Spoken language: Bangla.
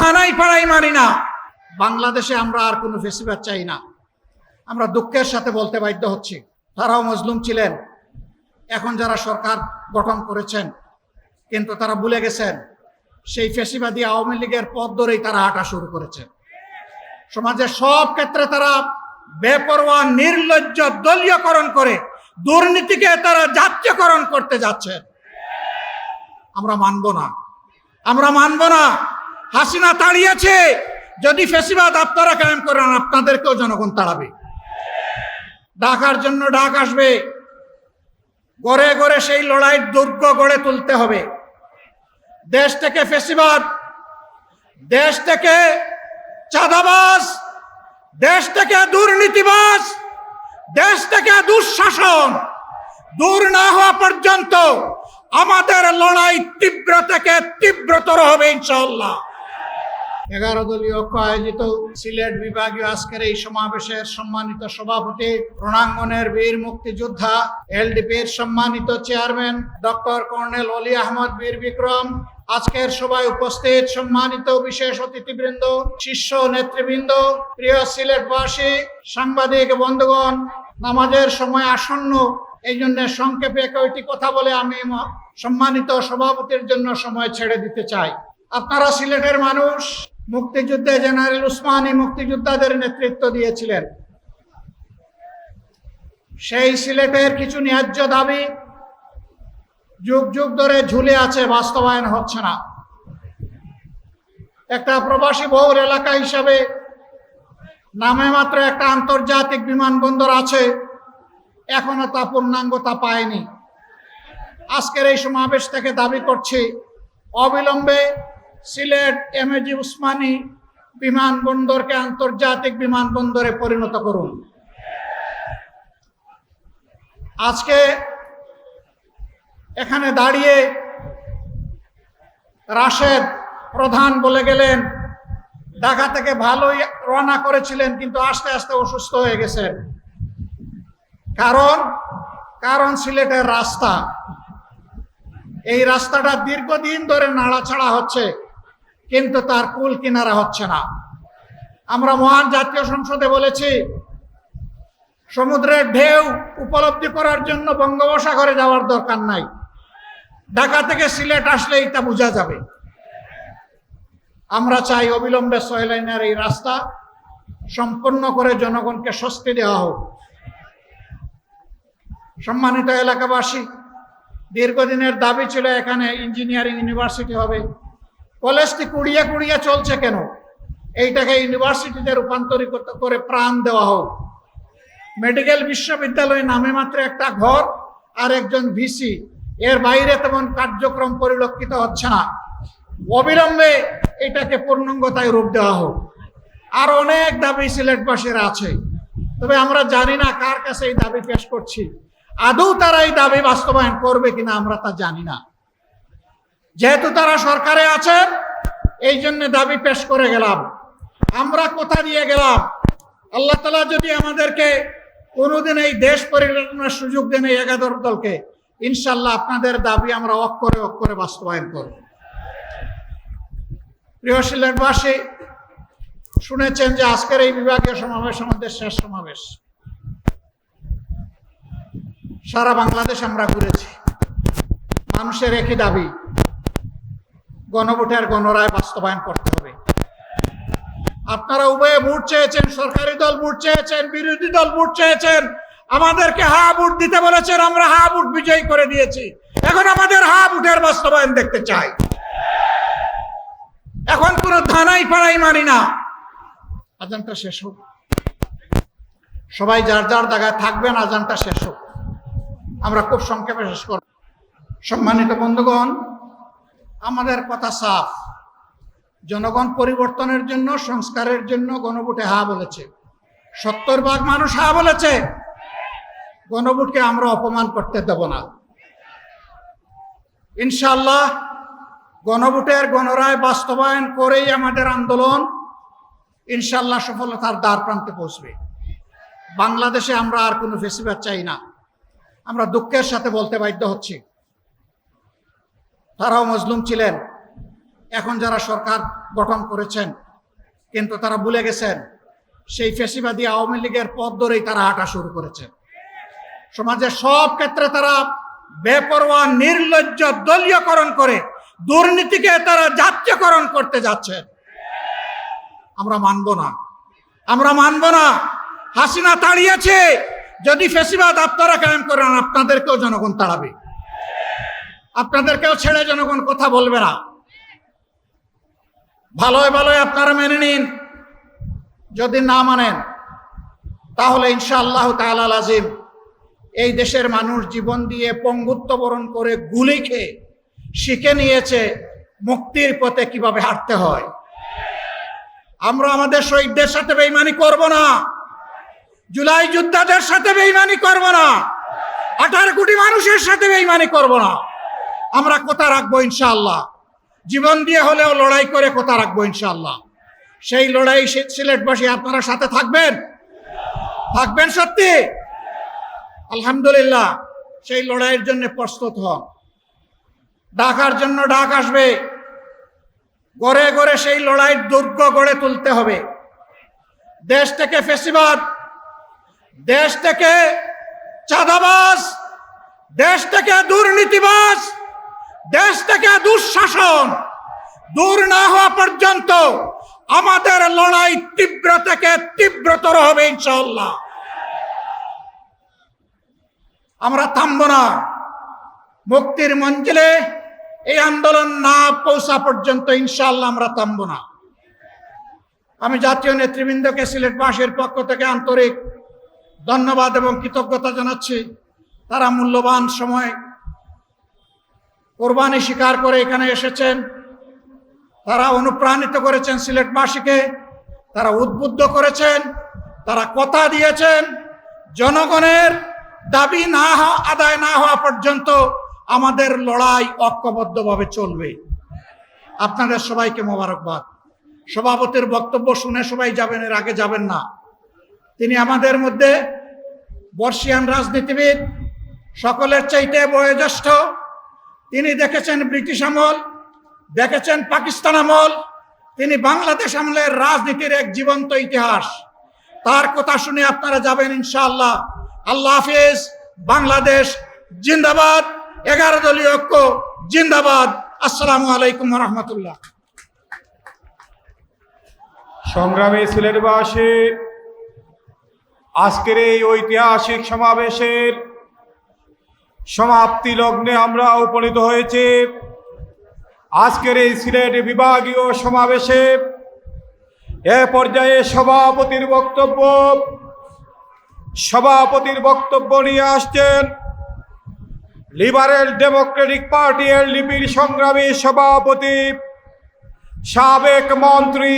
ধানাই পাড়াই মানি না। বাংলাদেশে আমরা আর কোনো ফেসিবাদ চাই না। আমরা দুঃখের সাথে বলতে বাধ্য হচ্ছি, তারাও মজলুম ছিলেন। এখন যারা সরকার গঠন করেছেন, কিন্তু তারা ভুলে গেছেন সেই ফেসিবাদী আওয়ামী লীগের পথ ধরেই তারা হাঁটা শুরু করেছে। সমাজের সব ক্ষেত্রে তারা বেপরোয়া নির্লজ্জ দলীয়করণ করে দুর্নীতিকে তারা জাতীয়করণ করতে যাচ্ছে। আমরা মানব না, আমরা মানব না। হাসিনা তাড়িয়েছে, যদি ফেসিবাদ আপনারা কায়েম করেন আপনাদেরকেও জনগণ তাড়াবে। ডাকার জন্য ডাক আসবে, গড়ে গড়ে সেই লড়াইয়ের দুর্গ গড়ে তুলতে হবে। দেশ থেকে ফেসিবাদ, দেশ থেকে চাঁদাবাজ, দেশ থেকে দুর্নীতিবাজ, দেশ থেকে দুঃশাসন দূর না হওয়া পর্যন্ত আমাদের লড়াই তীব্র থেকে তীব্রতর হবে ইনশাআল্লাহ। 11 দলীয় ঐক্য আয়োজিত সিলেট বিভাগীয় আজকের এই সমাবেশের সম্মানিত সভাপতি, রণাঙ্গনের বীর মুক্তিযোদ্ধা, এলডিপির সম্মানিত চেয়ারম্যান ডক্টর কর্নেল অলি আহমদ বীর বিক্রম, আজকের সভায় উপস্থিত সম্মানিত বিশেষ অতিথিবৃন্দ, শীর্ষ নেতৃবৃন্দ, প্রিয় সিলেটবাসী, সাংবাদিক বন্ধুগণ, নামাজের সময় আসন্ন, এই জন্য সংক্ষেপে কয়েকটি কথা বলে আমি সম্মানিত সভাপতির জন্য সময় ছেড়ে দিতে চাই। আপনারা সিলেটের মানুষ, মুক্তিযুদ্ধে জেনারেল উসমানী মুক্তিযোদ্ধাদের নেতৃত্ব দিয়েছিলেন। সেই সিলেটের কিছু ন্যায্য দাবি যুগ যুগ ধরে ঝুলে আছে, বাস্তবায়ন হচ্ছে না। একটা প্রবাসী বহুল এলাকা হিসাবে নামে মাত্র একটা আন্তর্জাতিক বিমানবন্দর আছে, এখনো তা পূর্ণাঙ্গতা পায়নি। আজকের এই সমাবেশ থেকে দাবি করছি, অবিলম্বে সিলেট এমএজি উসমানী বিমানবন্দরকে আন্তর্জাতিক বিমানবন্দরে পরিণত করুন। আজকে এখানে দাঁড়িয়ে রাশেদ প্রধান বলে গেলেন ঢাকা থেকে ভালোই রওনা করেছিলেন, কিন্তু আস্তে আস্তে অসুস্থ হয়ে গেছেন। কারণ সিলেটের রাস্তা, এই রাস্তাটা দীর্ঘদিন ধরে নাড়াছাড়া হচ্ছে, কিন্তু তার কুল কিনারা হচ্ছে না। আমরা মহান জাতীয় সংসদে বলেছি, সমুদ্রের ঢেউ উপলব্ধি করার জন্য বঙ্গোপসাগরে যাওয়ার দরকার নাই, ঢাকা থেকে সিলেট আসলেই তা বোঝা যাবে। আমরা চাই অবিলম্বে 6 লাইনের এই রাস্তা সম্পন্ন করে জনগণকে স্বস্তি দেওয়া হোক। সম্মানিত এলাকাবাসী, দীর্ঘদিনের দাবি ছিল এখানে ইঞ্জিনিয়ারিং ইউনিভার্সিটি হবে। কলেজটি কুড়িয়ে কুড়িয়ে চলছে কেন? এইটাকে ইউনিভার্সিটিতে রূপান্তরিত করে প্রাণ দেওয়া হোক। মেডিকেল বিশ্ববিদ্যালয় নামে মাত্র একটা ঘর আর একজন ভিসি, এর বাইরে তেমন কার্যক্রম পরিলক্ষিত হচ্ছে না। অবিলম্বে এটাকে পূর্ণাঙ্গতায় রূপ দেওয়া হোক। আর অনেক দাবি সিলেটবাসীর আছে, তবে আমরা জানি না কার কাছে এই দাবি পেশ করছি। আদৌ তারা এই দাবি বাস্তবায়ন করবে কিনা আমরা তা জানি না। যেহেতু তারা সরকারে আছেন, এই জন্য দাবি পেশ করে গেলাম। আমরা কোথা দিয়ে গেলাম? আল্লাহ তাআলা যদি আমাদেরকে কোনোদিন এই দেশ পরিচালনার সুযোগ দেন, এই 11 দলকে, ইনশাল্লাহ আপনাদের দাবি আমরা অক্ষরে অক্ষরে বাস্তবায়ন করব। প্রিয় সিলেটবাসী, শুনেছেন যে আজকের এই বিভাগীয় সমাবেশ আমাদের শেষ সমাবেশ। সারা বাংলাদেশ আমরা ঘুরেছি, মানুষের একই দাবি, গণভোটের গণরায় বাস্তবায়ন করতে হবে। আপনারা উভয়ে ভোট চেয়েছেন, সরকারি দল ভোট চেয়েছেন, বিরোধী দল ভোট চেয়েছেন, আমাদেরকে হা ভোট দিতে বলেছেন, আমরা হা ভোট বিজয়ী করে দিয়েছি। এখন আমাদের হা ভোটের বাস্তবায়ন দেখতে চাই। এখন কোন ধানাই পাড়াই মানি না। আজানটা শেষ হোক, সবাই যার যার জায়গায় থাকবেন, আজানটা শেষ হোক, আমরা খুব সংক্ষেপে শেষ করব। সম্মানিত বন্ধুগণ, আমাদের কথা সাফ, জনগণ পরিবর্তনের জন্য, সংস্কারের জন্য গণভোটে হা বলেছে। 70% মানুষ হা বলেছে। গণভোটকে আমরা অপমান করতে দেব না। ইনশাআল্লাহ গণভোটের গণরায় বাস্তবায়ন করেই আমাদের আন্দোলন ইনশাআল্লাহ সফলতার দ্বার প্রান্তে পৌঁছবে। বাংলাদেশে আমরা আর কোনো ফেসিবাদ চাই না। আমরা দুঃখের সাথে বলতে বাধ্য হচ্ছি, তারাও মজলুম ছিলেন। এখন যারা সরকার গঠন করেছেন, কিন্তু তারা ভুলে গেছেন সেই ফ্যাসিবাদী আওয়ামী লীগের পথ ধরেই তারা হাঁটা শুরু করেছেন। সমাজের সব ক্ষেত্রে তারা বেপরোয়া নির্লজ্জ দলীয়করণ করে দুর্নীতিকে তারা জাতীয়করণ করতে যাচ্ছেন। আমরা মানব না, আমরা মানব না। হাসিনা তাড়িয়েছে, যদি ফ্যাসিবাদ আপনারা কায়েম করেন আপনাদেরকেও জনগণ তাড়াবে, আপনাদেরকেও ছেড়ে জনগণ কথা বলবে না। ভালোই ভালোই আপনারা মেনে নিন, যদি না মানেন তাহলে ইনশাআল্লাহ তাআলা লাজিম এই দেশের মানুষ জীবন দিয়ে পঙ্গুত্ব বরণ করে গুলি খেয়ে শিখে নিয়েছে মুক্তির পথে কিভাবে হাঁটতে হয়। আমরা আমাদের শহীদদের সাথে বেঈমানি করব না, জুলাই যোদ্ধাদের সাথে বেঈমানি করব না, 18 কোটি মানুষের সাথে বেঈমানি করব না। আমরা কথা রাখবো ইনশাআল্লাহ, জীবন দিয়ে হলেও লড়াই করে কথা রাখবো ইনশাআল্লাহ। সেই লড়াই সিলেটবাসী আপনারা সাথে থাকবেন, থাকবেন সত্যি? আলহামদুলিল্লাহ, সেই লড়াইয়ের জন্য প্রস্তুত হন। ডাকার জন্য ডাক আসবে, গড়ে গড়ে সেই লড়াইয়ের দুর্গ গড়ে তুলতে হবে। দেশ থেকে ফ্যাসিবাদ, দেশ থেকে চাঁদাবাজ, দেশ থেকে দুর্নীতিবাজ, দেশ থেকে দুঃশাসন দূর না হওয়া পর্যন্ত আমাদের লড়াই তীব্র থেকে তীব্রতর হবে ইনশাআল্লাহ। আমরা থামব না, মুক্তির মঞ্জিলে এই আন্দোলন না পৌঁছা পর্যন্ত ইনশাআল্লাহ আমরা থামব না। আমি জাতীয় নেতৃবৃন্দকে সিলেটবাসীর পক্ষ থেকে আন্তরিক ধন্যবাদ এবং কৃতজ্ঞতা জানাচ্ছি। তারা মূল্যবান সময় কোরবানি স্বীকার করে এখানে এসেছেন, তারা অনুপ্রাণিত করেছেন সিলেটবাসীকে, তারা উদ্বুদ্ধ করেছেন, তারা কথা দিয়েছেন জনগণের দাবি আদায় না হওয়া পর্যন্ত আমাদের লড়াই ঐক্যবদ্ধভাবে চলবে। আপনাদের সবাইকে মোবারকবাদ। সভাপতির বক্তব্য শুনে সবাই যাবেন, এর আগে যাবেন না। তিনি আমাদের মধ্যে বর্ষিয়ান রাজনীতিবিদ, সকলের চাইতে বয়োজ্যেষ্ঠ। তিনি দেখেছেন ব্রিটিশ আমল, দেখেছেন পাকিস্তান আমল, তিনি বাংলাদেশ আমলের রাজনীতির এক জীবন্ত ইতিহাস। তার কথা শুনে আপনারা যাবেন ইনশাআল্লাহ। আল্লাহ হাফেজ। বাংলাদেশ জিন্দাবাদ, 11 দলীয় ঐক্য জিন্দাবাদ। আসসালামু আলাইকুম ওয়া রাহমাতুল্লাহ। সংগ্রামী সিলেটবাসী, আজকের এই ঐতিহাসিক সমাবেশের সমাপ্তি লগ্নে আমরা উপনীত হয়েছি। আজকের এই সিলেট বিভাগীয় সমাবেশে এ পর্যায়ে সভাপতির বক্তব্য নিয়ে আসছেন লিবারেল ডেমোক্রেটিক পার্টি এলডিপির সংগ্রামী সভাপতি, সাবেক মন্ত্রী